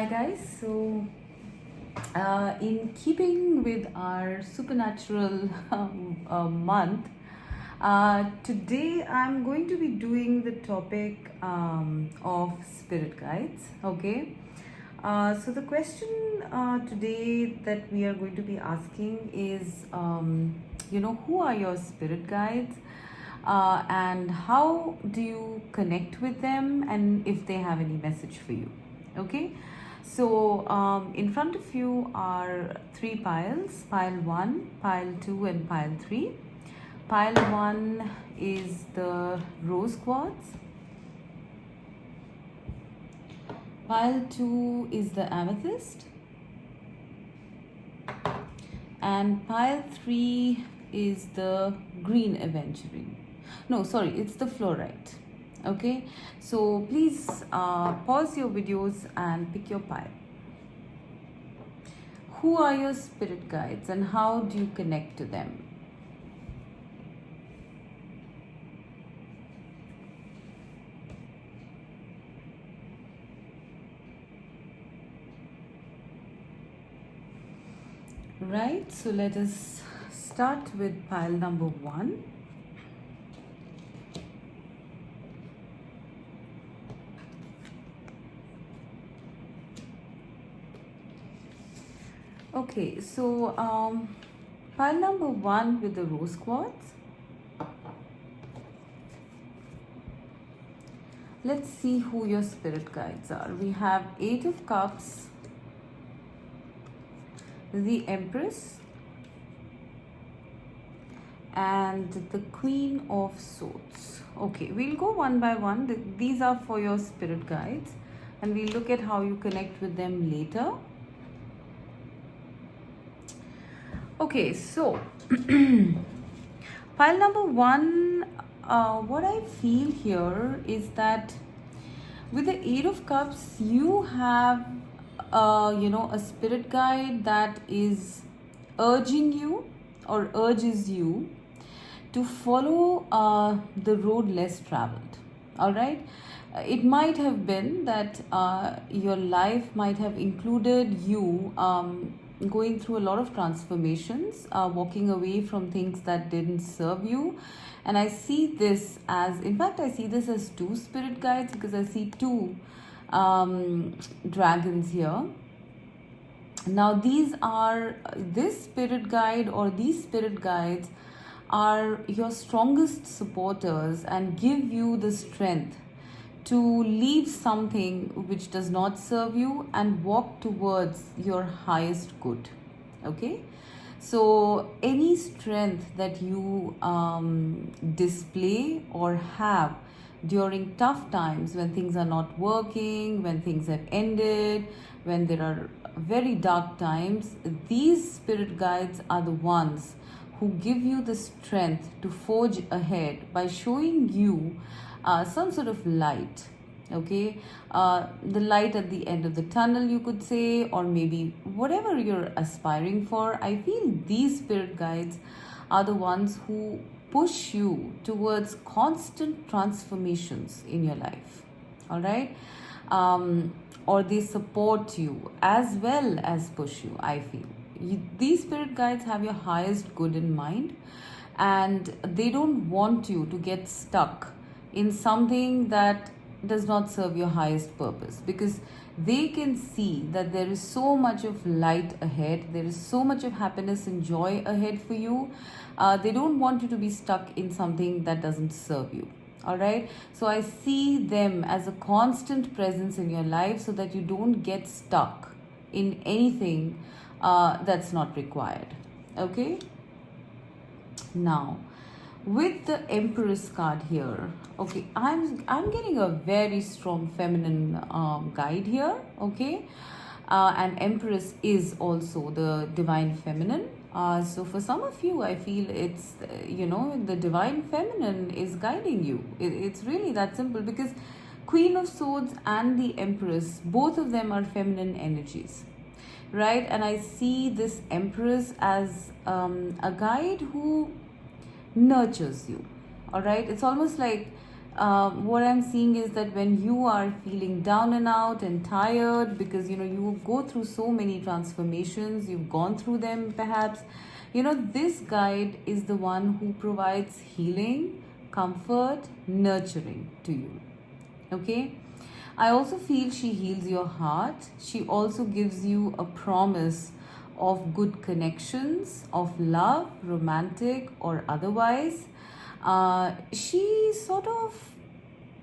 Hi guys. In keeping with our supernatural month, today I'm going to be doing the topic of spirit guides. Okay. So the question today that we are going to be asking is, who are your spirit guides? And how do you connect with them, and if they have any message for you? Okay, so in front of you are three piles: pile 1, pile 2, and pile 3. Pile 1 is the rose quartz, pile 2 is the amethyst, and pile 3 is the green aventurine. No, sorry, it's the fluorite. Okay, so please pause your videos and pick your pile. Who are your spirit guides and how do you connect to them? Right, so let us start with pile number 1. Okay, so pile number 1 with the rose quartz. Let's see who your spirit guides are. We have 8 of Cups, the Empress, and the Queen of Swords. Okay, we'll go one by one. These are for your spirit guides, and we'll look at how you connect with them later. Okay, so pile number 1, what I feel here is that with the 8 of Cups, you have a spirit guide that is urging you or urges you to follow the road less traveled. All right, it might have been that your life might have included you going through a lot of transformations, walking away from things that didn't serve you. And I see this as, in fact, I see this as 2 spirit guides, because I see 2 dragons here. Now this spirit guide or these spirit guides are your strongest supporters and give you the strength to leave something which does not serve you and walk towards your highest good. Okay, so any strength that you display or have during tough times, when things are not working, when things have ended, when there are very dark times, these spirit guides are the ones who give you the strength to forge ahead by showing you some sort of light. Okay, the light at the end of the tunnel, you could say, or maybe whatever you're aspiring for. I feel these spirit guides are the ones who push you towards constant transformations in your life. All right, or they support you as well as push you. I feel these spirit guides have your highest good in mind, and they don't want you to get stuck in something that does not serve your highest purpose, because they can see that there is so much of light ahead, there is so much of happiness and joy ahead for you. They don't want you to be stuck in something that doesn't serve you. All right, so I see them as a constant presence in your life so that you don't get stuck in anything that's not required. Okay, now with the Empress card here, okay, I'm getting a very strong feminine guide here. Okay, and Empress is also the divine feminine. So for some of you, I feel it's the divine feminine is guiding you. It's really that simple, because Queen of Swords and the Empress, both of them are feminine energies, right? And I see this Empress as a guide who nurtures you. All right, it's almost like What I'm seeing is that when you are feeling down and out and tired, because you go through so many transformations, you've gone through them perhaps, this guide is the one who provides healing, comfort, nurturing to you. Okay, I also feel she heals your heart. She also gives you a promise of good connections, of love, romantic or otherwise. She sort of,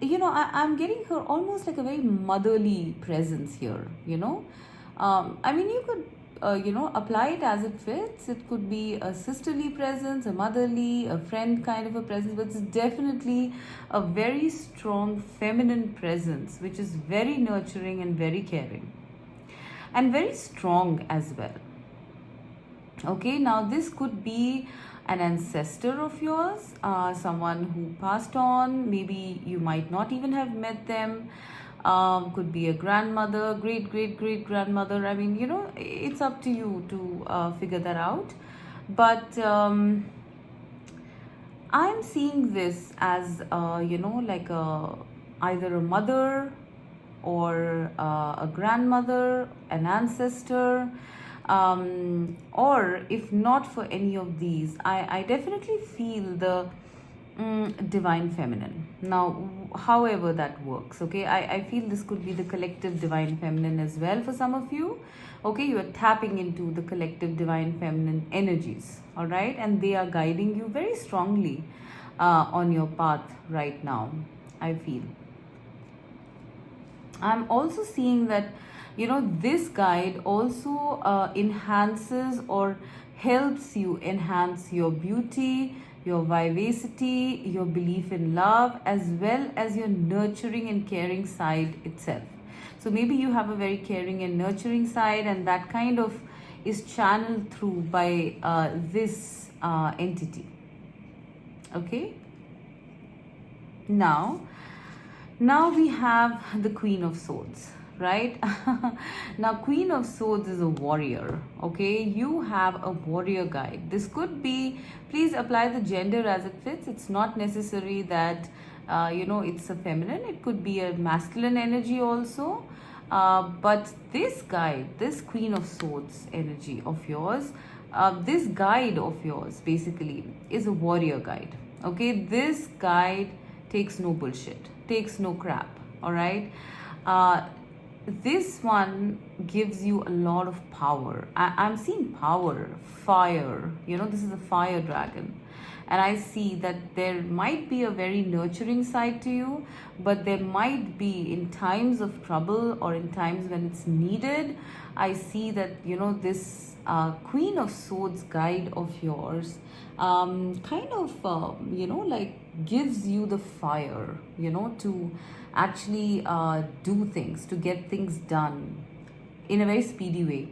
I'm getting her almost like a very motherly presence here. I mean, you could, apply it as it fits. It could be a sisterly presence, a motherly, a friend kind of a presence, but it's definitely a very strong feminine presence, which is very nurturing and very caring and very strong as well. Okay, now this could be an ancestor of yours, someone who passed on. Maybe you might not even have met them. Could be a grandmother, great grandmother. I mean, it's up to you to figure that out. But I'm seeing this as, like either a mother or a grandmother, an ancestor, or if not for any of these, I definitely feel the divine feminine. Now, however that works, okay, I feel this could be the collective divine feminine as well for some of you. Okay, you are tapping into the collective divine feminine energies, all right, and they are guiding you very strongly on your path right now, I feel. I'm also seeing that, this guide also enhances or helps you enhance your beauty, your vivacity, your belief in love, as well as your nurturing and caring side itself. So maybe you have a very caring and nurturing side, and that kind of is channeled through by this entity. Okay? Now we have the Queen of Swords, right? Now, Queen of Swords is a warrior, okay? You have a warrior guide. This could be, please apply the gender as it fits. It's not necessary that, it's a feminine. It could be a masculine energy also. But this guide, this Queen of Swords energy of yours, this guide of yours basically is a warrior guide, okay? This guide takes no bullshit, takes no crap, all right? This one gives you a lot of power. I'm seeing power, fire, this is a fire dragon. And I see that there might be a very nurturing side to you, but there might be in times of trouble or in times when it's needed. I see that, this Queen of Swords guide of yours kind of, like gives you the fire, to actually do things, to get things done in a very speedy way.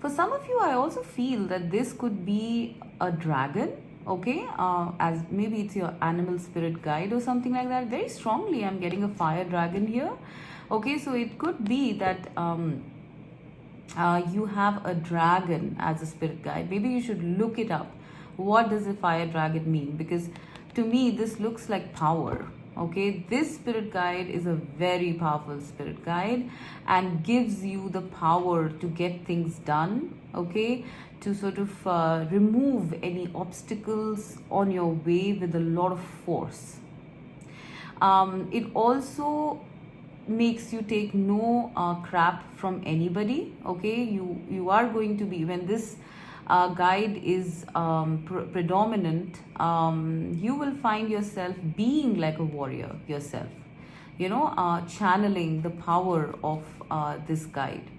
For some of you, I also feel that this could be a dragon, okay, as maybe it's your animal spirit guide or something like that. Very strongly, I'm getting a fire dragon here. Okay, so it could be that you have a dragon as a spirit guide. Maybe you should look it up. What does a fire dragon mean? Because to me, this looks like power. Okay, this spirit guide is a very powerful spirit guide and gives you the power to get things done, okay, to sort of remove any obstacles on your way with a lot of force. It also makes you take no crap from anybody, okay? You are going to be, when this guide is predominant, you will find yourself being like a warrior yourself, channeling the power of this guide.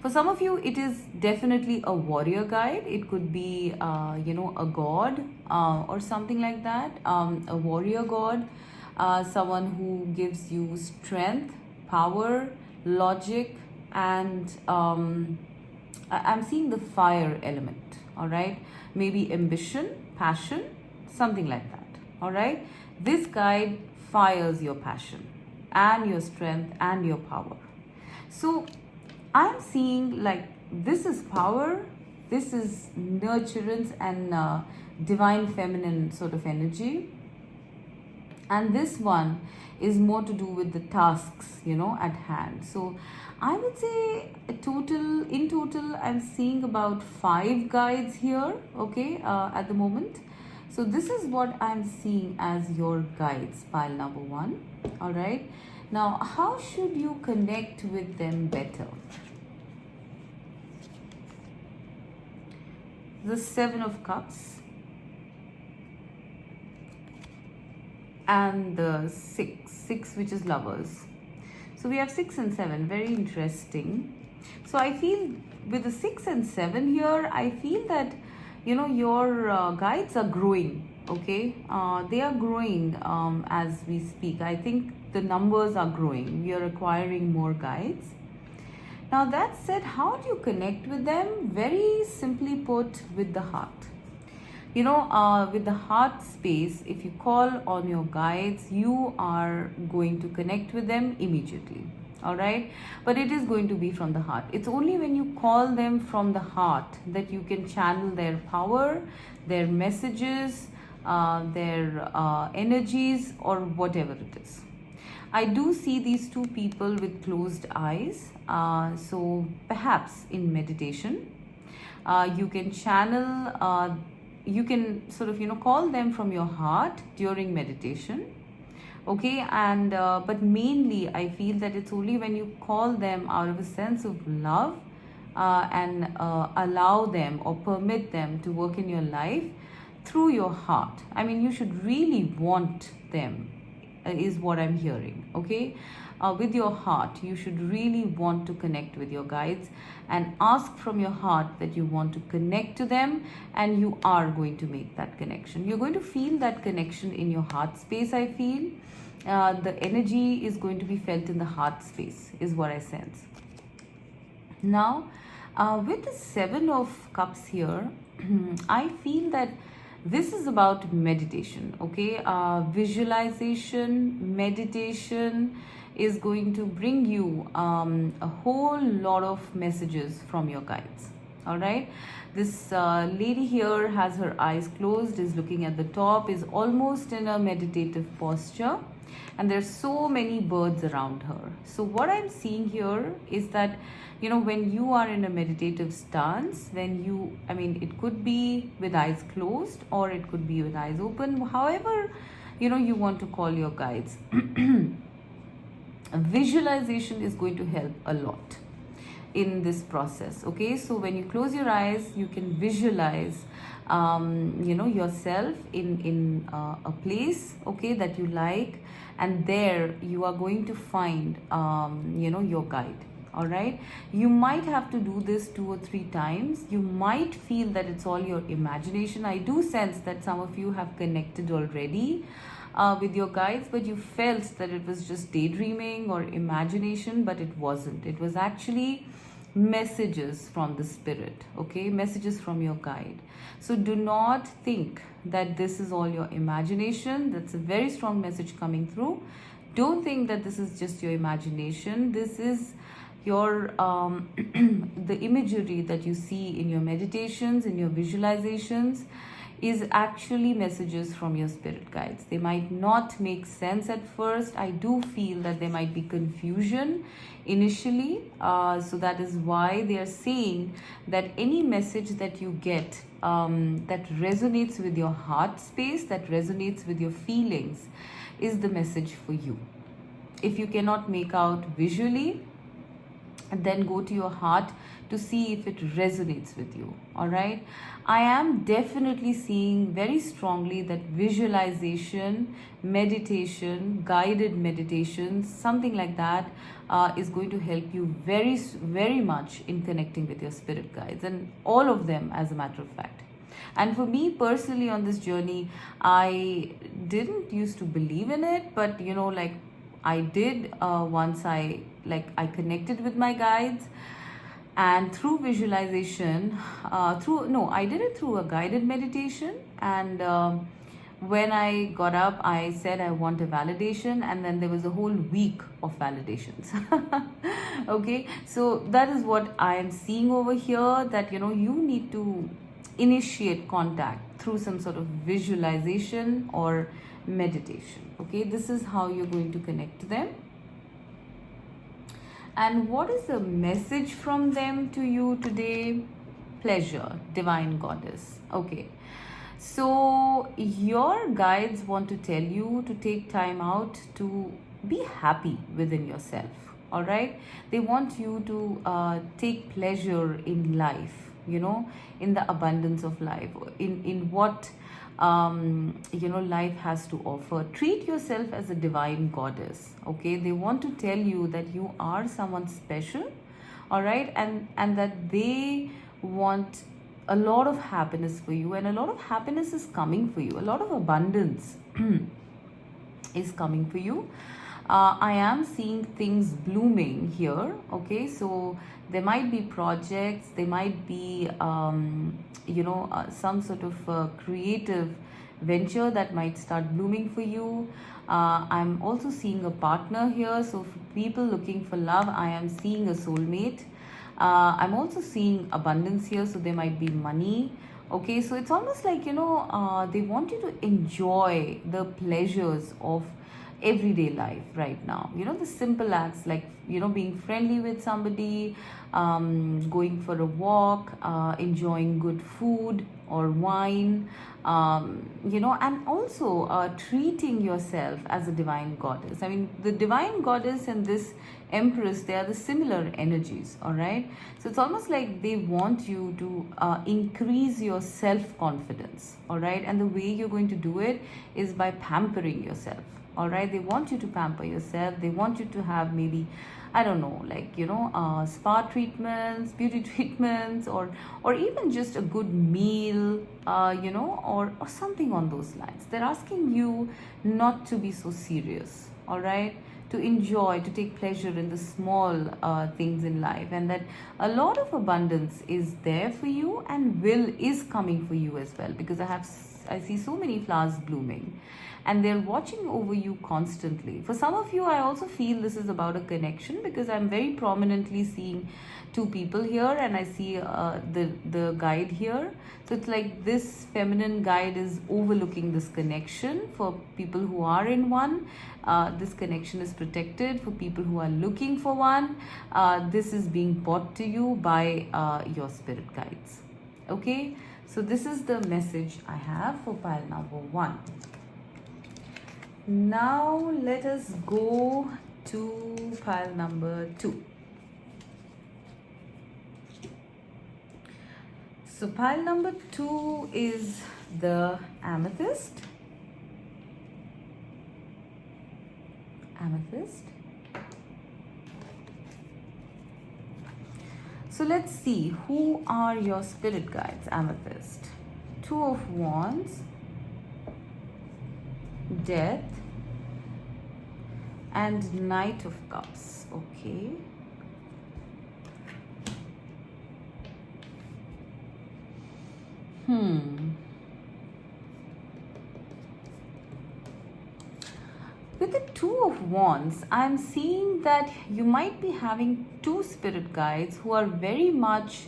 For some of you, it is definitely a warrior guide. It could be, a god or something like that, a warrior god, someone who gives you strength, power, logic, and I'm seeing the fire element, all right? Maybe ambition, passion, something like that, all right? This guide fires your passion and your strength and your power. So I'm seeing like this is power, this is nurturance and divine feminine sort of energy. and this one is more to do with the tasks, at hand. So I would say in total I'm seeing about 5 guides here, okay, at the moment. So this is what I'm seeing as your guides, pile number 1. All right, now how should you connect with them better? The 7 of Cups and the 6, which is Lovers. So we have 6 and 7, very interesting. So I feel with the 6 and 7 here, I feel that your guides are growing, okay. They are growing as we speak. I think the numbers are growing. We are acquiring more guides. Now that said, how do you connect with them? Very simply put, with the heart. With the heart space, if you call on your guides, you are going to connect with them immediately. All right, but it is going to be from the heart. It's only when you call them from the heart that you can channel their power, their messages, their energies, or whatever it is. I do see these 2 people with closed eyes. So perhaps in meditation, you can channel, you can sort of, call them from your heart during meditation. Okay, and but mainly I feel that it's only when you call them out of a sense of love, and allow them or permit them to work in your life through your heart. I mean, you should really want them, is what I'm hearing, okay. With your heart, you should really want to connect with your guides and ask from your heart that you want to connect to them, and you are going to make that connection. You're going to feel that connection in your heart space, I feel. The energy is going to be felt in the heart space, is what I sense. Now, with the 7 of Cups here, I feel that this is about meditation, okay. Visualization, meditation is going to bring you a whole lot of messages from your guides. All right, this lady here has her eyes closed, is looking at the top, is almost in a meditative posture, and there's so many birds around her. So what I'm seeing here is that when you are in a meditative stance, it could be with eyes closed or it could be with eyes open, however you want to call your guides. Visualization is going to help a lot in this process, okay. So when you close your eyes, you can visualize yourself in a place, okay, that you like, and there you are going to find your guide. All right, you might have to do this 2 or 3 times. You might feel that it's all your imagination. I do sense that some of you have connected already with your guides, but you felt that it was just daydreaming or imagination, but it wasn't. It was actually messages from the spirit, okay, messages from your guide. So do not think that this is all your imagination. That's a very strong message coming through. Don't think that this is just your imagination. This is your the imagery that you see in your meditations, in your visualizations, is actually messages from your spirit guides. They might not make sense at first. I do feel that there might be confusion initially. So that is why they are saying that any message that you get that resonates with your heart space, that resonates with your feelings, is the message for you. If you cannot make out visually, then go to your heart to see if it resonates with you. All right, I am definitely seeing very strongly that visualization, meditation, guided meditations, something like that is going to help you very, very much in connecting with your spirit guides, and all of them, as a matter of fact. And for me personally, on this journey, I didn't used to believe in it, but I did once I connected with my guides, and through visualization, I did it through a guided meditation, and when I got up, I said I want a validation, and then there was a whole week of validations. Okay, so that is what I am seeing over here, that you need to initiate contact through some sort of visualization or meditation. Okay, this is how you're going to connect to them. And what is the message from them to you today? Pleasure, divine goddess. Okay, so your guides want to tell you to take time out to be happy within yourself. All right, they want you to take pleasure in life, in the abundance of life, in what life has to offer. Treat yourself as a divine goddess. Okay, they want to tell you that you are someone special. All right, and that they want a lot of happiness for you, and a lot of happiness is coming for you, a lot of abundance is coming for you. I am seeing things blooming here. Okay, so there might be projects, there might be some sort of creative venture that might start blooming for you. I'm also seeing a partner here. So for people looking for love, I am seeing a soulmate. I'm also seeing abundance here, so there might be money. Okay, so it's almost like they want you to enjoy the pleasures of everyday life right now. The simple acts like being friendly with somebody, going for a walk, enjoying good food or wine, and also treating yourself as a divine goddess. I mean, the divine goddess and this empress, they are the similar energies. All right, so it's almost like they want you to increase your self-confidence. All right, and the way you're going to do it is by pampering yourself. All right, they want you to pamper yourself. They want you to have maybe, I don't know, like spa treatments, beauty treatments, or even just a good meal, or something on those lines. They're asking you not to be so serious. All right, to enjoy, to take pleasure in the small things in life, and that a lot of abundance is there for you and is coming for you as well, because I see so many flowers blooming, and they're watching over you constantly. For some of you, I also feel this is about a connection, because I'm very prominently seeing two people here, and I see the guide here. So it's like this feminine guide is overlooking this connection. For people who are in one, this connection is protected. For people who are looking for one, this is being brought to you by your spirit guides. Okay, so this is the message I have for pile number 1. Now let us go to pile number 2. So pile number 2 is the amethyst. Amethyst. So let's see, who are your spirit guides? Amethyst. 2 of Wands, Death, and Knight of Cups. Okay. With the 2 of Wands, I'm seeing that you might be having 2 spirit guides who are very much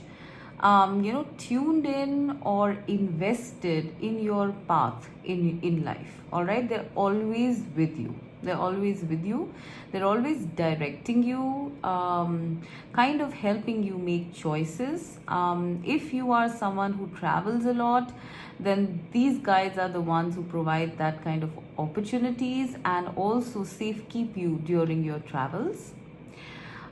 tuned in or invested in your path in life. All right, they're always with you. They're always with you. They're always directing you, kind of helping you make choices. If you are someone who travels a lot, then these guides are the ones who provide that kind of opportunities and also safekeep you during your travels.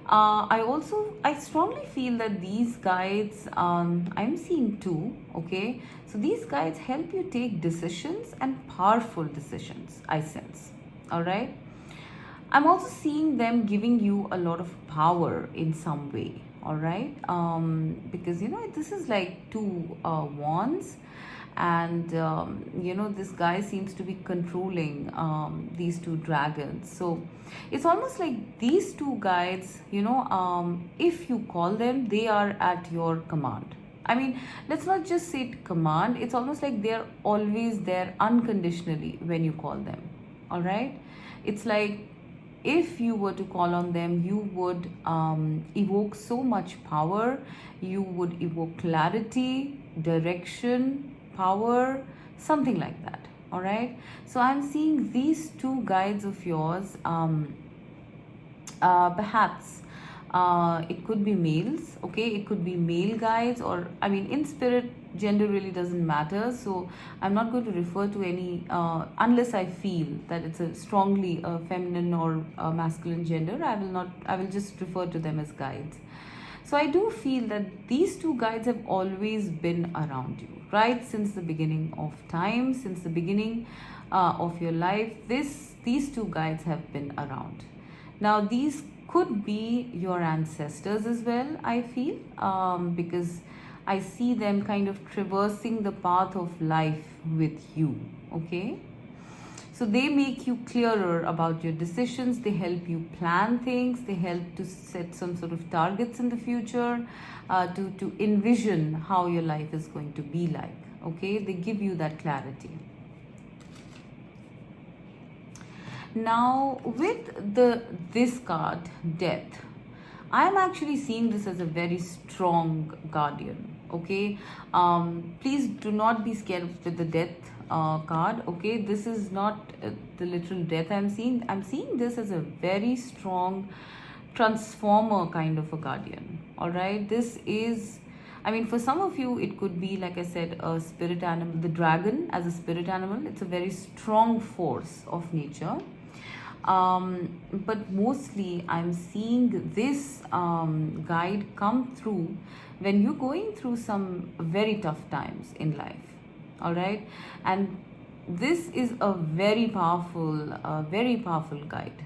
I strongly feel that these guides, I'm seeing 2, okay? So these guides help you take decisions, and powerful decisions, I sense, all right? I'm also seeing them giving you a lot of power in some way, all right? Because, this is like 2 wands, and this guy seems to be controlling these 2 dragons. So it's almost like these 2 guides, if you call them, they are at your command. I mean, let's not just say command. It's almost like they're always there unconditionally when you call them. All right, it's like if you were to call on them, you would evoke so much power. You would evoke clarity, direction, power, something like that. All right. So I'm seeing these two guides of yours. Perhaps it could be males, okay? It could be male guides, or I mean, in spirit, gender really doesn't matter. So I'm not going to refer to any unless I feel that it's a strongly feminine or masculine gender. I will not. I will just refer to them as guides. So I do feel that these two guides have always been around you, right? Since the beginning of time, since the beginning of your life, these two guides have been around. Now, these could be your ancestors as well, I feel, because I see them kind of traversing the path of life with you, okay? So they make you clearer about your decisions, they help you plan things, they help to set some sort of targets in the future, to envision how your life is going to be like, okay? They give you that clarity. Now, with this card, Death, I am actually seeing this as a very strong guardian, okay? Please do not be scared with the Death card, okay? This is not the literal death I'm seeing. I'm seeing this as a very strong transformer kind of a guardian, all right? This is, I mean, for some of you, it could be, like I said, a spirit animal, the dragon as a spirit animal. It's a very strong force of nature. But mostly I'm seeing this guide come through when you're going through some very tough times in life, all right? And this is a very powerful guide.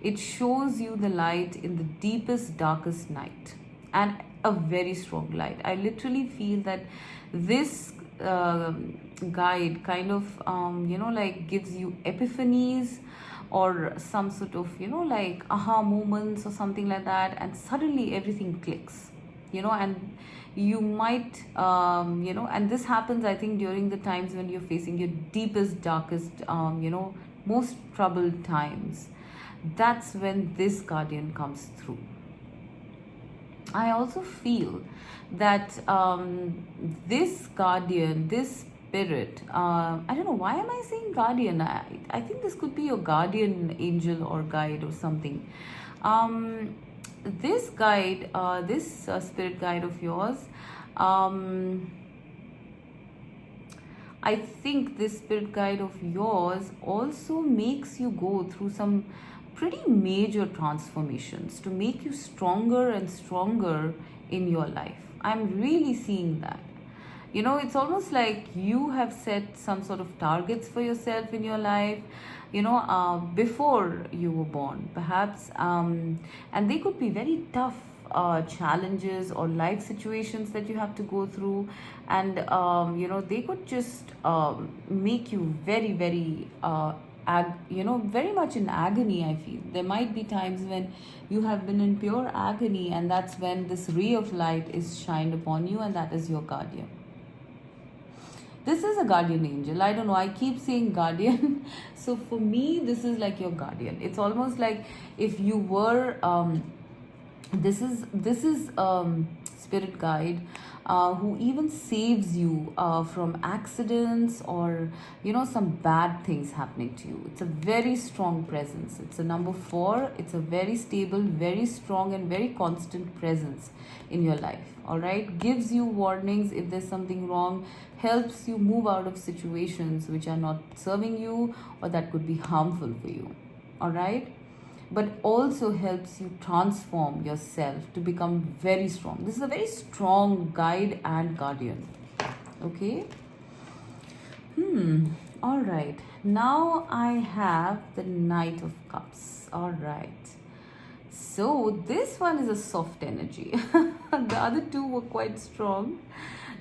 It shows you the light in the deepest, darkest night, and a very strong light. I literally feel that this guide kind of, like gives you epiphanies, or some sort of, like aha moments or something like that, and suddenly everything clicks, and you might, and this happens, I think, during the times when you're facing your deepest, darkest, most troubled times. That's when this guardian comes through. I also feel that this guardian, this spirit, I don't know, why am I saying guardian? I think this could be your guardian angel or guide or something. This guide, this spirit guide of yours, I think this spirit guide of yours also makes you go through some pretty major transformations to make you stronger and stronger in your life. I'm really seeing that. It's almost like you have set some sort of targets for yourself in your life, before you were born, perhaps. And they could be very tough challenges or life situations that you have to go through. And, they could just make you very, very, very much in agony, I feel. There might be times when you have been in pure agony, and that's when this ray of light is shined upon you, and that is your guardian. This is a guardian angel. I don't know, I keep saying guardian. So for me, this is like your guardian. It's almost like if you were, this is spirit guide who even saves you from accidents or some bad things happening to you. It's a very strong presence. It's a number 4. It's a very stable, very strong, and very constant presence in your life. All right, gives you warnings if there's something wrong, helps you move out of situations which are not serving you or that could be harmful for you. All right, but also helps you transform yourself to become very strong. This is a very strong guide and guardian. Okay. All right. Now I have the Knight of Cups. All right. So this one is a soft energy. The other two were quite strong.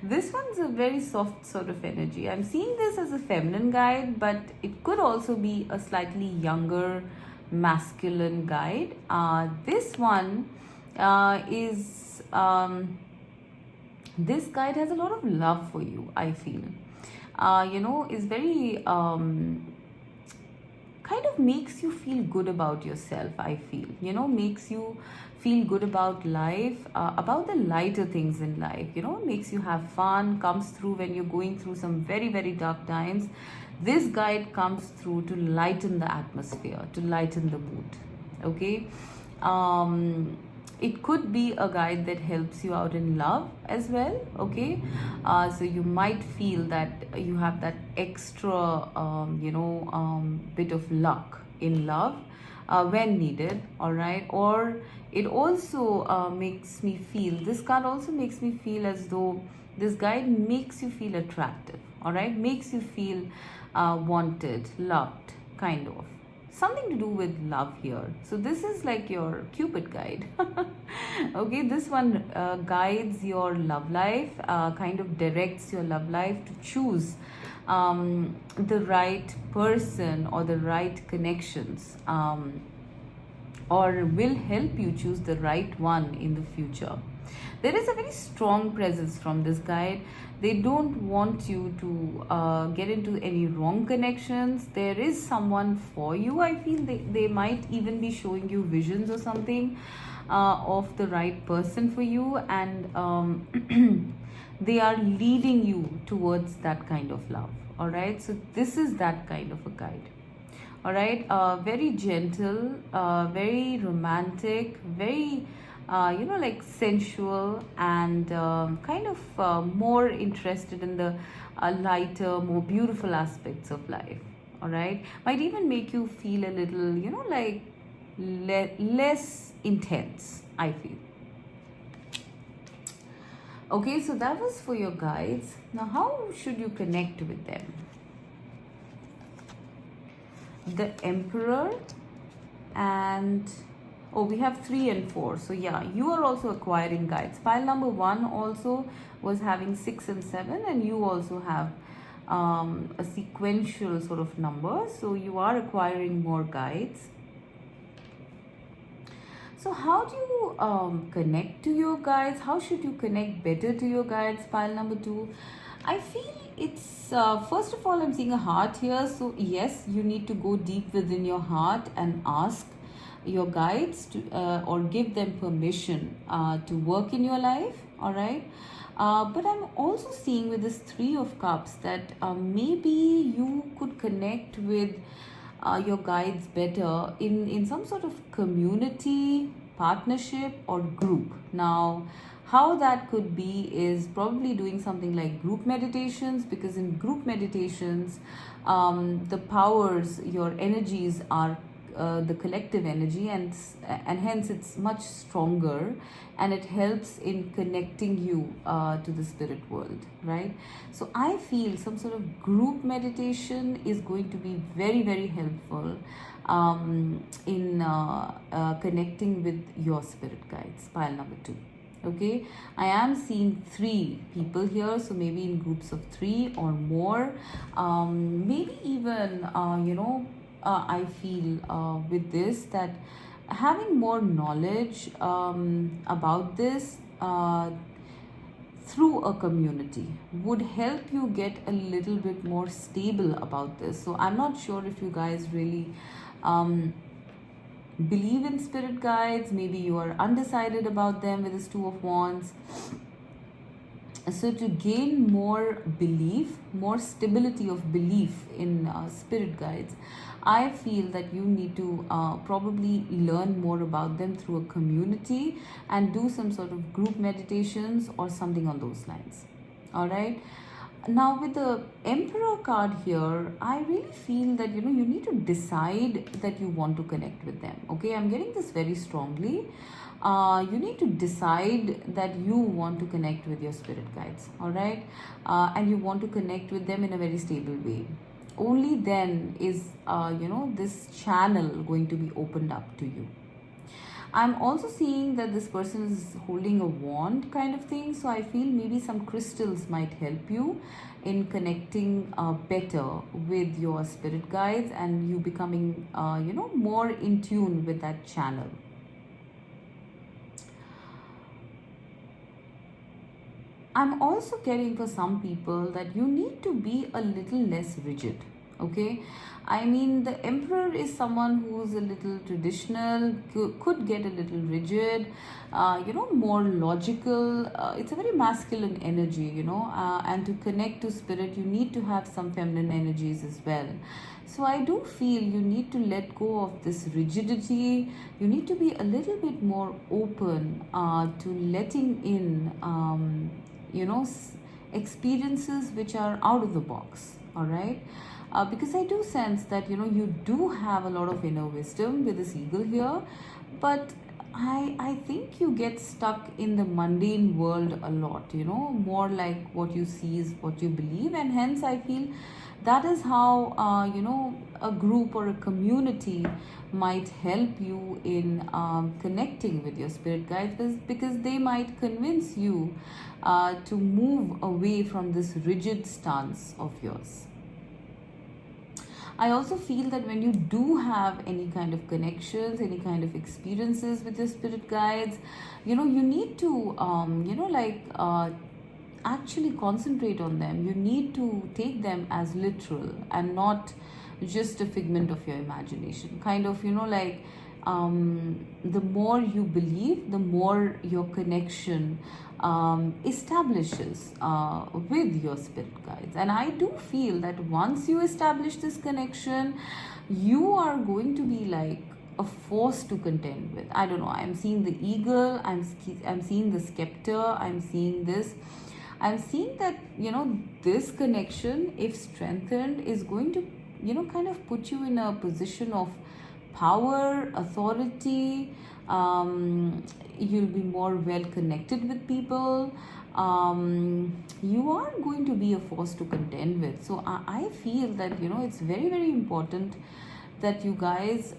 This one's a very soft sort of energy. I'm seeing this as a feminine guide, but it could also be a slightly younger masculine guide. This one is this guide has a lot of love for you, I feel. Is very kind of makes you feel good about yourself, I feel. Makes you feel good about life, about the lighter things in life, makes you have fun, comes through when you're going through some very, very dark times. This guide comes through to lighten the atmosphere, to lighten the mood. Okay. It could be a guide that helps you out in love as well. Okay. So you might feel that you have that extra bit of luck in love when needed. All right. Or it also makes me feel, this card also makes me feel as though this guide makes you feel attractive. All right. Makes you feel wanted, loved, kind of something to do with love here. So this is like your Cupid guide. Okay, this one guides your love life, kind of directs your love life to choose the right person or the right connections, or will help you choose the right one in the future. There is a very strong presence from this guide. They don't want you to get into any wrong connections. There is someone for you. I feel they might even be showing you visions or something of the right person for you, and they are leading you towards that kind of love. All right, so this is that kind of a guide. All right, very gentle, very romantic, very like sensual, and kind of more interested in the lighter, more beautiful aspects of life. All right, might even make you feel a little, like less intense, I feel. Okay, so that was for your guides. Now, how should you connect with them? The Emperor, and oh, we have 3 and 4. So yeah, you are also acquiring guides. Pile number 1 also was having 6 and 7, and you also have a sequential sort of number. So you are acquiring more guides. So how do you connect to your guides? How should you connect better to your guides? Pile number 2. I feel it's, first of all, I'm seeing a heart here. So yes, you need to go deep within your heart and ask your guides to, or give them permission to work in your life. All right. But I'm also seeing with this 3 of Cups that maybe you could connect with your guides better in some sort of community, partnership, or group. Now, how that could be is probably doing something like group meditations, because in group meditations, the powers, your energies are the collective energy, and hence it's much stronger, and it helps in connecting you to the spirit world, right? So I feel some sort of group meditation is going to be very, very helpful in connecting with your spirit guides. Pile number 2. Okay, I am seeing 3 people here, so maybe in groups of 3 or more, maybe even I feel with this that having more knowledge about this through a community would help you get a little bit more stable about this. So I'm not sure if you guys really believe in spirit guides. Maybe you are undecided about them with this 2 of Wands. So to gain more belief, more stability of belief in spirit guides, I feel that you need to probably learn more about them through a community and do some sort of group meditations or something on those lines. All right. Now with the Emperor card here, I really feel that you need to decide that you want to connect with them. Okay, I'm getting this very strongly. You need to decide that you want to connect with your spirit guides. All right, and you want to connect with them in a very stable way. Only then is this channel going to be opened up to you. I'm also seeing that this person is holding a wand kind of thing. So I feel maybe some crystals might help you in connecting better with your spirit guides, and you becoming, more in tune with that channel. I'm also getting for some people that you need to be a little less rigid. Okay, I mean, the emperor is someone who's a little traditional, could get a little rigid, more logical. It's a very masculine energy, and to connect to spirit, you need to have some feminine energies as well. So I do feel you need to let go of this rigidity. You need to be a little bit more open to letting in, experiences which are out of the box. All right. Because I do sense that you do have a lot of inner wisdom with this eagle here, but I think you get stuck in the mundane world a lot, more like what you see is what you believe, and hence I feel that is how a group or a community might help you in connecting with your spirit guides, because they might convince you to move away from this rigid stance of yours. I also feel that when you do have any kind of connections, any kind of experiences with your spirit guides, you need to, actually concentrate on them. You need to take them as literal and not just a figment of your imagination. Kind of, the more you believe, the more your connection establishes with your spirit guides. And I do feel that once you establish this connection, you are going to be like a force to contend with. I don't know. I'm seeing the eagle. I'm seeing the scepter. I'm seeing this. I'm seeing that this connection, if strengthened, is going to kind of put you in a position of power, authority. You'll be more well connected with people. You are going to be a force to contend with. So I feel that it's very, very important that you guys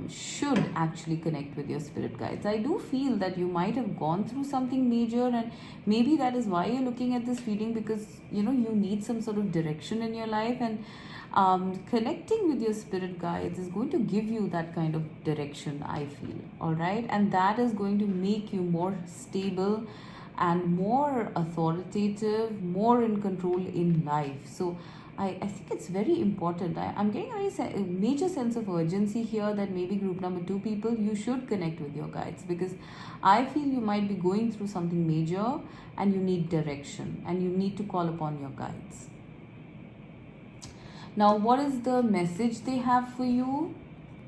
should actually connect with your spirit guides. I do feel that you might have gone through something major, and maybe that is why you're looking at this reading, because you need some sort of direction in your life, and connecting with your spirit guides is going to give you that kind of direction, I feel. All right, and that is going to make you more stable and more authoritative, more in control in life. So I think it's very important. I'm getting a major sense of urgency here that maybe group number 2 people, you should connect with your guides, because I feel you might be going through something major and you need direction and you need to call upon your guides. Now, what is the message they have for you?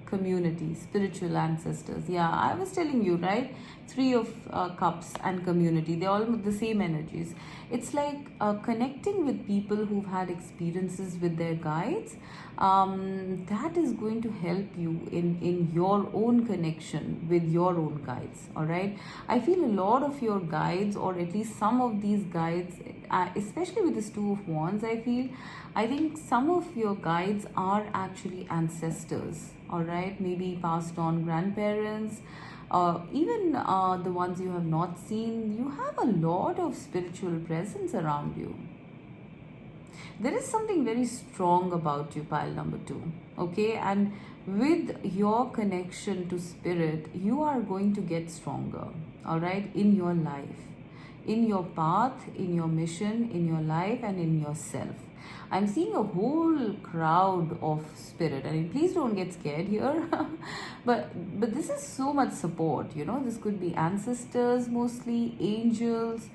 Community, spiritual ancestors. Yeah, I was telling you, right? 3 of cups and community, they're all the same energies. It's like connecting with people who've had experiences with their guides. That is going to help you in your own connection with your own guides. All right, I feel a lot of your guides, or at least some of these guides, especially with this 2 of wands, I think some of your guides are actually ancestors. All right, maybe passed on grandparents, even the ones you have not seen. You have a lot of spiritual presence around you. There is something very strong about you, pile number 2. Okay, and with your connection to spirit, you are going to get stronger. All right, in your life, in your path, in your mission, in your life, and in yourself. I'm seeing a whole crowd of spirit. I mean, please don't get scared here. but this is so much support. This could be ancestors, mostly angels,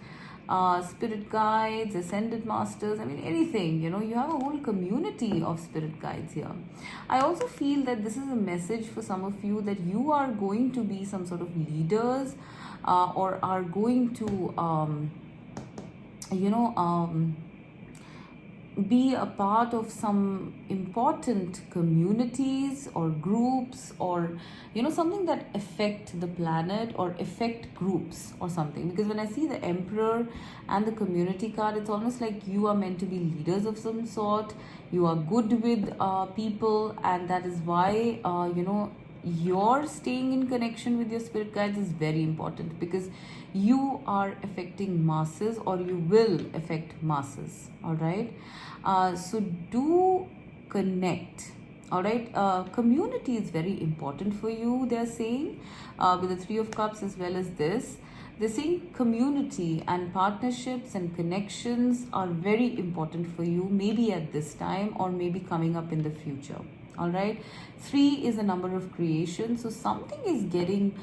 spirit guides, ascended masters. I mean, anything. You have a whole community of spirit guides here. I also feel that this is a message for some of you that you are going to be some sort of leaders, or are going to be a part of some important communities or groups, or something that affect the planet or affect groups or something. Because when I see the emperor and the community card, it's almost like you are meant to be leaders of some sort. You are good with people, and that is why your staying in connection with your spirit guides is very important, because you are affecting masses, or you will affect masses. All right, so do connect. All right, community is very important for you, they're saying, with the 3 of cups as well as this. They're saying community and partnerships and connections are very important for you, maybe at this time or maybe coming up in the future. All right. 3 is a number of creation. So something is getting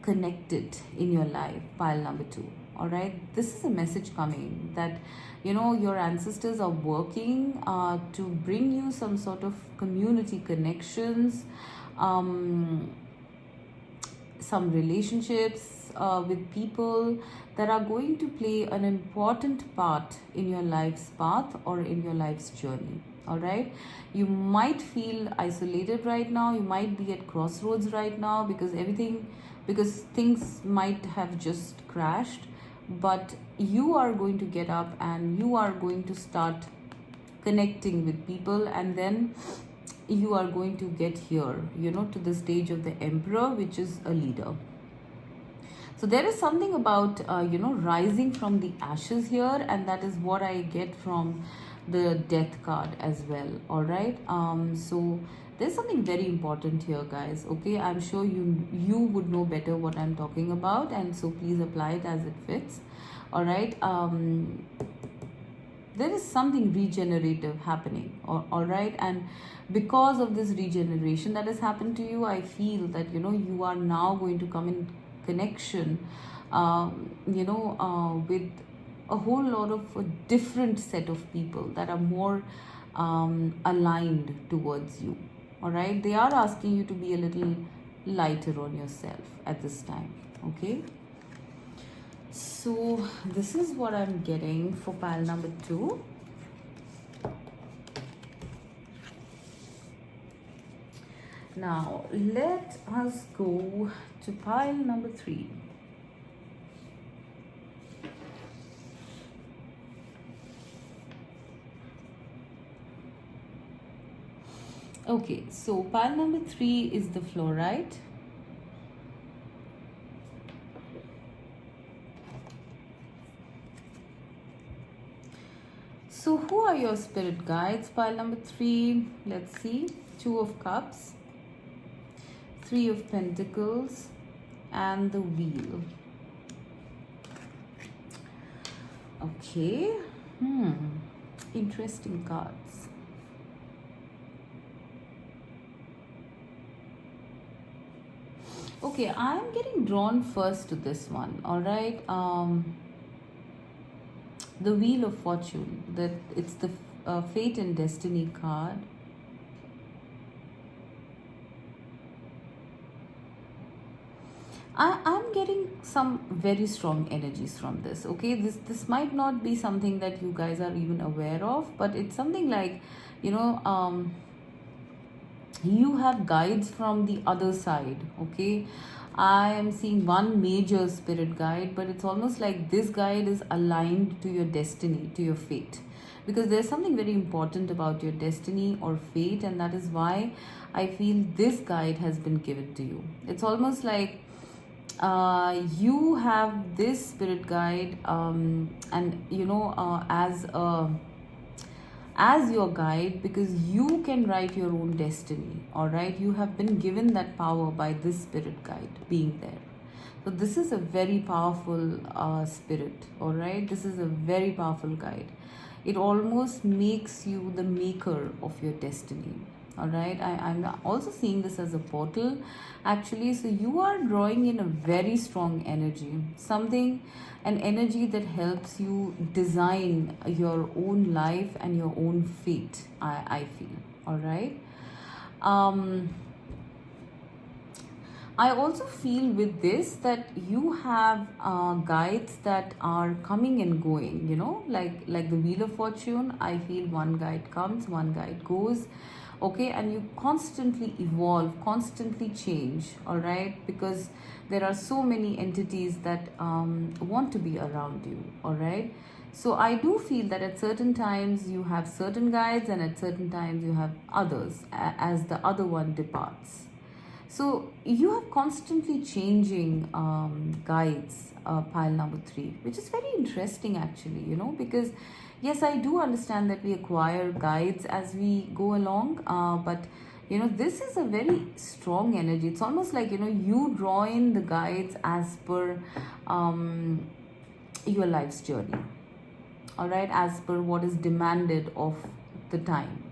connected in your life, pile number 2. All right. This is a message coming that, your ancestors are working to bring you some sort of community connections, some relationships with people that are going to play an important part in your life's path or in your life's journey. All right. You might feel isolated right now. You might be at crossroads right now because things might have just crashed, but you are going to get up and you are going to start connecting with people, and then you are going to get here, to the stage of the emperor, which is a leader. So there is something about, rising from the ashes here, and that is what I get from the death card as well. All right. So there's something very important here, guys. Okay. I'm sure you would know better what I'm talking about, and so please apply it as it fits. All right. There is something regenerative happening. All right. And because of this regeneration that has happened to you, I feel that, you are now going to come in connection, with a whole lot of a different set of people that are more aligned towards you. All right. They are asking you to be a little lighter on yourself at this time. Okay. So this is what I'm getting for pile number 2. Now let us go to pile number 3. Okay, so pile number 3 is the fluorite. So who are your spirit guides? Pile number 3, let's see. 2 of cups, 3 of pentacles, and the wheel. Okay. Interesting cards. Okay, I am getting drawn first to this one. All right. The Wheel of Fortune. That it's the fate and destiny card. I'm getting some very strong energies from this. Okay, this might not be something that you guys are even aware of, but it's something like, you have guides from the other side. Okay, I am seeing one major spirit guide, but it's almost like this guide is aligned to your destiny, to your fate, because there's something very important about your destiny or fate, and that is why I feel this guide has been given to you. It's almost like you have this spirit guide, and as your guide, because you can write your own destiny. All right, you have been given that power by this spirit guide being there. So this is a very powerful spirit. All right, this is a very powerful guide. It almost makes you the maker of your destiny. All right, I'm also seeing this as a portal actually. So you are drawing in a very strong energy, an energy that helps you design your own life and your own fate, I feel. All right. I also feel with this that you have guides that are coming and going, like the Wheel of Fortune. I feel one guide comes, one guide goes. Okay, and you constantly evolve, constantly change. All right, because there are so many entities that want to be around you. All right, so I do feel that at certain times you have certain guides, and at certain times you have others as the other one departs. So you have constantly changing guides, pile number 3, which is very interesting actually, because yes, I do understand that we acquire guides as we go along, but This is a very strong energy. It's almost like, you draw in the guides as per your life's journey. All right, as per what is demanded of the time.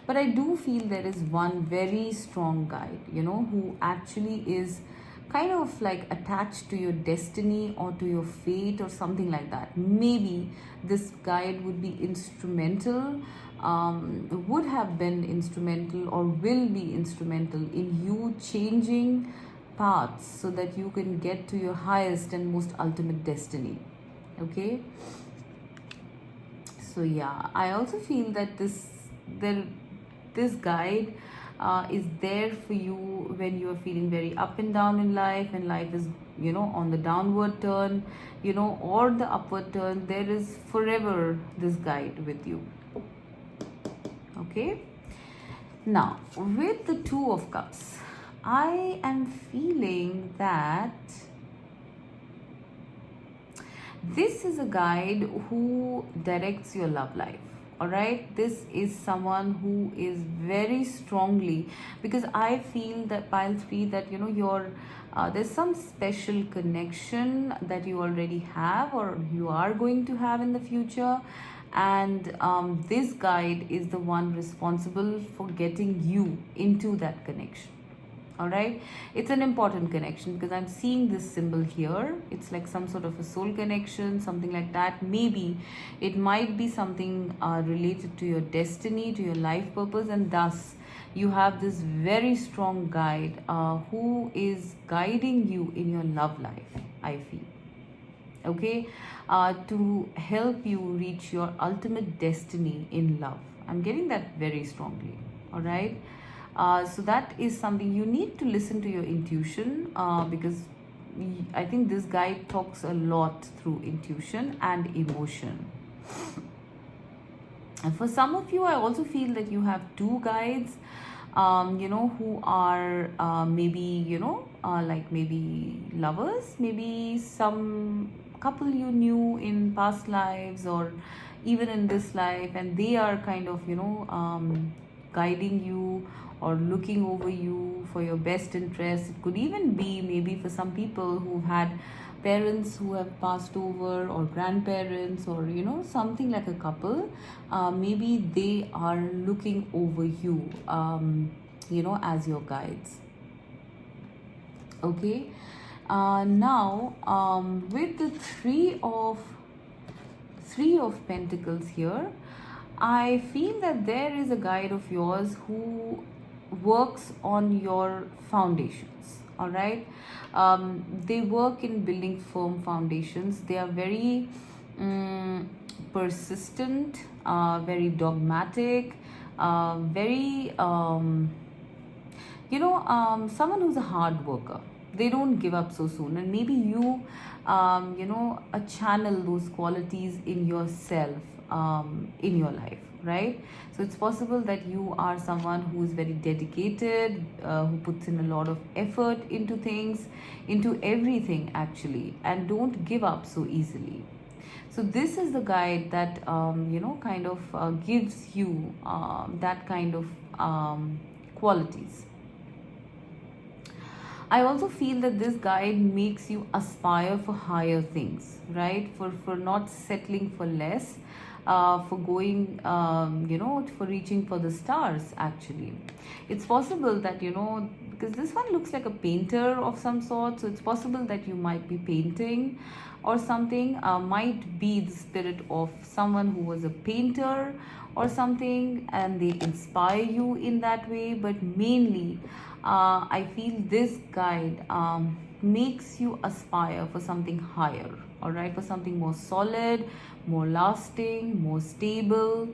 But I do feel there is one very strong guide, who actually is kind of like attached to your destiny or to your fate or something like that. Maybe this guide would be instrumental, would have been instrumental, or will be instrumental in you changing paths so that you can get to your highest and most ultimate destiny. Okay. So yeah, I also feel that this guide is there for you when you are feeling very up and down in life, and life is on the downward turn, or the upward turn. There is forever this guide with you. Okay. Now with the Two of Cups, I am feeling that this is a guide who directs your love life. All right, this is someone who is very strongly, because I feel that pile 3 that your there's some special connection that you already have or you are going to have in the future, and this guide is the one responsible for getting you into that connection. All right, it's an important connection because I'm seeing this symbol here. It's like some sort of a soul connection, something like that. Maybe it might be something related to your destiny, to your life purpose, and thus you have this very strong guide who is guiding you in your love life, I feel. Okay, to help you reach your ultimate destiny in love. I'm getting that very strongly. All right. So that is something you need to listen to your intuition, because I think this guide talks a lot through intuition and emotion. And for some of you, I also feel that you have two guides, who are maybe, like maybe lovers, maybe some couple you knew in past lives or even in this life, and they are kind of, guiding you or looking over you for your best interest. It could even be maybe for some people who've had parents who have passed over, or grandparents, or something like a couple. Maybe they are looking over you, as your guides. Okay. Now with the three of Pentacles here, I feel that there is a guide of yours who works on your foundations. All right. They work in building firm foundations. They are very persistent, very dogmatic, very someone who's a hard worker. They don't give up so soon, and maybe you channel those qualities in yourself, in your life, right? So it's possible that you are someone who is very dedicated, who puts in a lot of effort into things, into everything actually, and don't give up so easily. So this is the guide that kind of gives you that kind of qualities. I also feel that this guide makes you aspire for higher things, right? For not settling for less, for going, for reaching for the stars, actually. It's possible that, because this one looks like a painter of some sort, so it's possible that you might be painting or something, might be the spirit of someone who was a painter or something, and they inspire you in that way. But mainly, I feel this guide makes you aspire for something higher, all right, for something more solid, more lasting, more stable,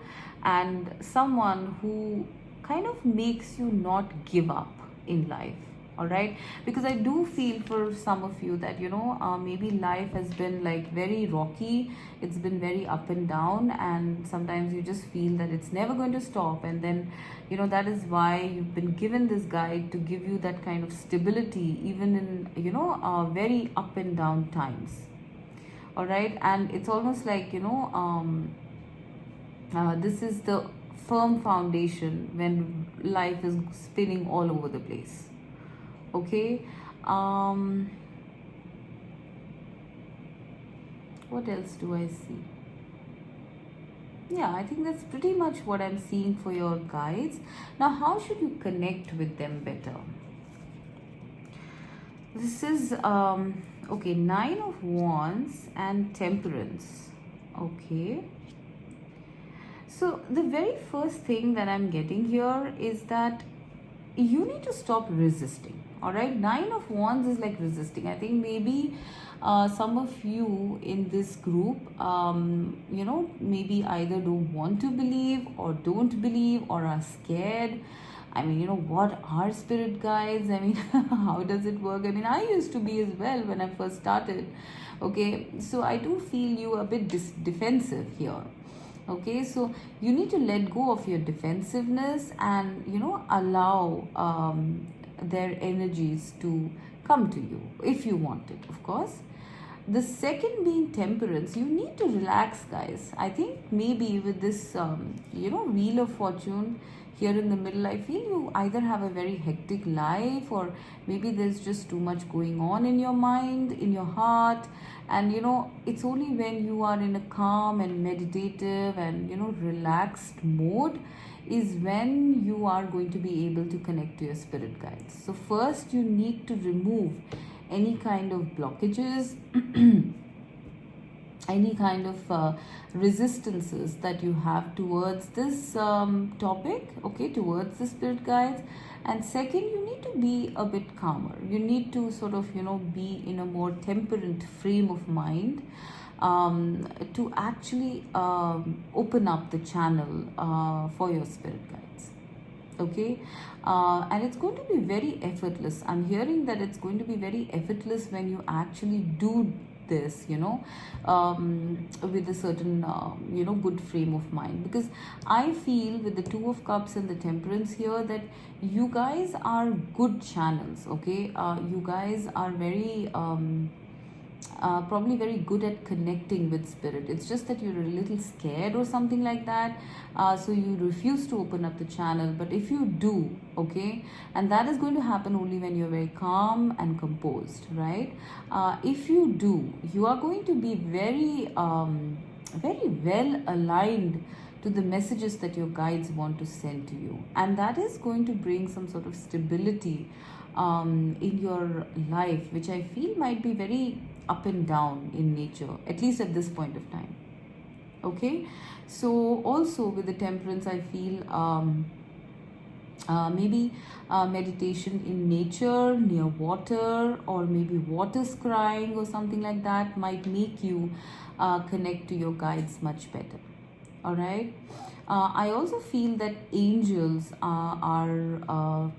and someone who kind of makes you not give up in life. All right, because I do feel for some of you that maybe life has been like very rocky, it's been very up and down, and sometimes you just feel that it's never going to stop, and then that is why you've been given this guide to give you that kind of stability even in very up and down times. All right, and it's almost like this is the firm foundation when life is spinning all over the place. Okay. um what else do I see? Yeah, I think that's pretty much what I'm seeing for your guides. Now, how should you connect with them better? This is okay, Nine of Wands and Temperance. Okay. So the very first thing that I'm getting here is that you need to stop resisting. All right, Nine of Wands is like resisting. I think maybe some of you in this group, maybe either don't want to believe or don't believe or are scared. I mean, what are spirit guides? I mean, how does it work? I mean, I used to be as well when I first started. Okay, so I do feel you a bit defensive here. Okay, so you need to let go of your defensiveness and allow their energies to come to you if you want it, of course. The second being Temperance, you need to relax, guys. I think maybe with this Wheel of Fortune here in the middle, I feel you either have a very hectic life, or maybe there's just too much going on in your mind, in your heart. And it's only when you are in a calm and meditative and relaxed mode is when you are going to be able to connect to your spirit guides. So first you need to remove any kind of blockages, any kind of resistances that you have towards this topic, okay, towards the spirit guides. And second, you need to be a bit calmer. You need to sort of be in a more temperate frame of mind to actually open up the channel for your spirit guides. Okay, and it's going to be very effortless. I'm hearing that it's going to be very effortless when you actually do this, with a certain good frame of mind. Because I feel with the Two of Cups and the Temperance here that you guys are good channels. Okay, you guys are very probably very good at connecting with spirit. It's just that you're a little scared or something like that, so you refuse to open up the channel. But if you do, okay, and that is going to happen only when you're very calm and composed, right? If you do, you are going to be very very well aligned to the messages that your guides want to send to you, and that is going to bring some sort of stability in your life, which I feel might be very up and down in nature, at least at this point of time. Okay, so also with the Temperance, I feel maybe meditation in nature, near water, or maybe water scrying or something like that might make you connect to your guides much better. All right. I also feel that angels are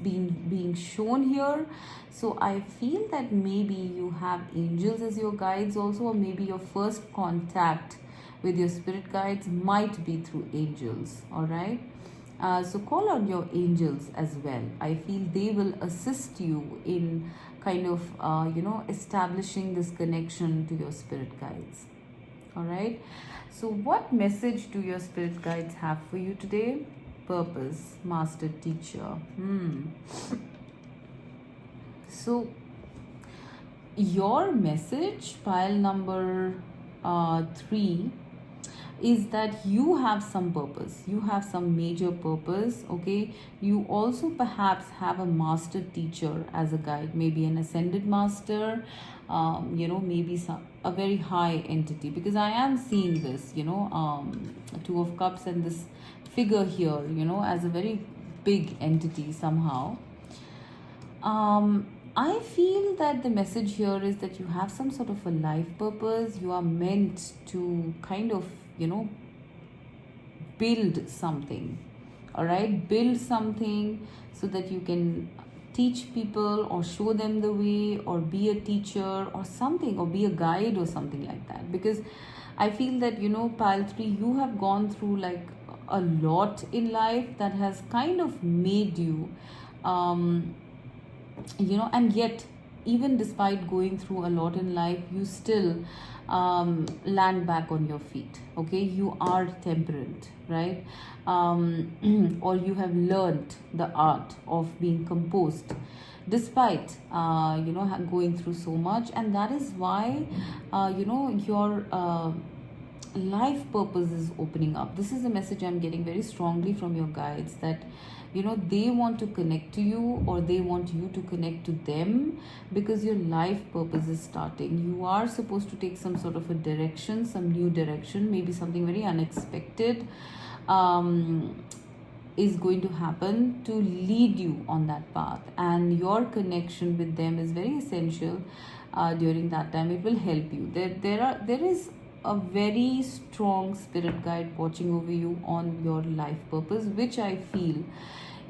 being shown here. So I feel that maybe you have angels as your guides also, or maybe your first contact with your spirit guides might be through angels. All right. So call on your angels as well. I feel they will assist you in kind of establishing this connection to your spirit guides. All right. So what message do your spirit guides have for you today? Purpose, master teacher. So your message, pile number 3, is that you have some purpose. You have some major purpose. Okay, you also perhaps have a master teacher as a guide, maybe an ascended master, maybe a very high entity, because I am seeing this, Two of Cups and this figure here, as a very big entity somehow. I feel that the message here is that you have some sort of a life purpose. You are meant to kind of, build something. All right, build something so that you can teach people or show them the way, or be a teacher or something, or be a guide or something like that. Because I feel that, pile 3, you have gone through like a lot in life that has kind of made you and yet even despite going through a lot in life, you still land back on your feet. Okay, you are temperate, right? Or you have learned the art of being composed despite going through so much. And that is why your life purpose is opening up. This is a message I'm getting very strongly from your guides, that they want to connect to you, or they want you to connect to them, because your life purpose is starting. You are supposed to take some sort of a direction, some new direction, maybe something very unexpected is going to happen to lead you on that path, and your connection with them is very essential. During that time, it will help you. There is a very strong spirit guide watching over you on your life purpose, which I feel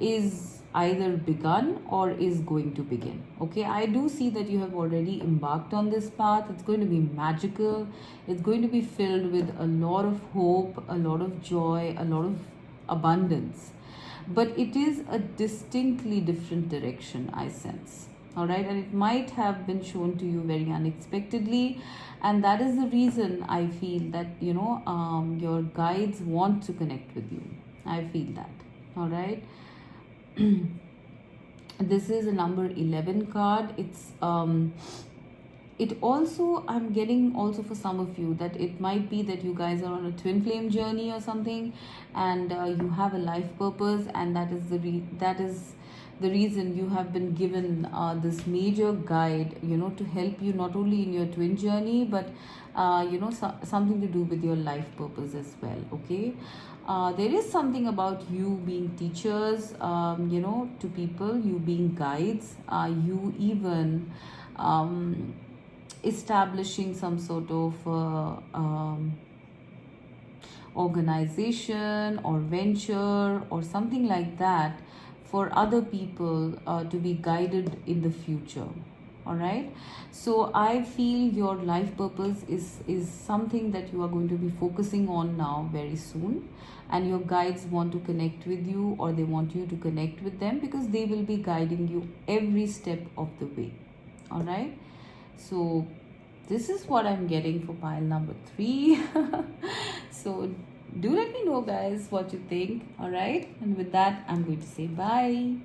is either begun or is going to begin. Okay, I do see that you have already embarked on this path. It's going to be magical. It's going to be filled with a lot of hope, a lot of joy, a lot of abundance. But it is a distinctly different direction, I sense. All right, and it might have been shown to you very unexpectedly, and that is the reason I feel that your guides want to connect with you. I feel that. All right. This is a number 11 card. It's it also, I'm getting also for some of you that it might be that you guys are on a twin flame journey or something, and you have a life purpose, and that is the reason you have been given this major guide, to help you not only in your twin journey, but something to do with your life purpose as well. Okay, there is something about you being teachers, to people, you being guides, you even establishing some sort of organization or venture or something like that for other people to be guided in the future. All right, so I feel your life purpose is something that you are going to be focusing on now very soon, and your guides want to connect with you, or they want you to connect with them, because they will be guiding you every step of the way. All right, so this is what I'm getting for pile number 3. So do let me know, guys, what you think. All right, and with that, I'm going to say bye.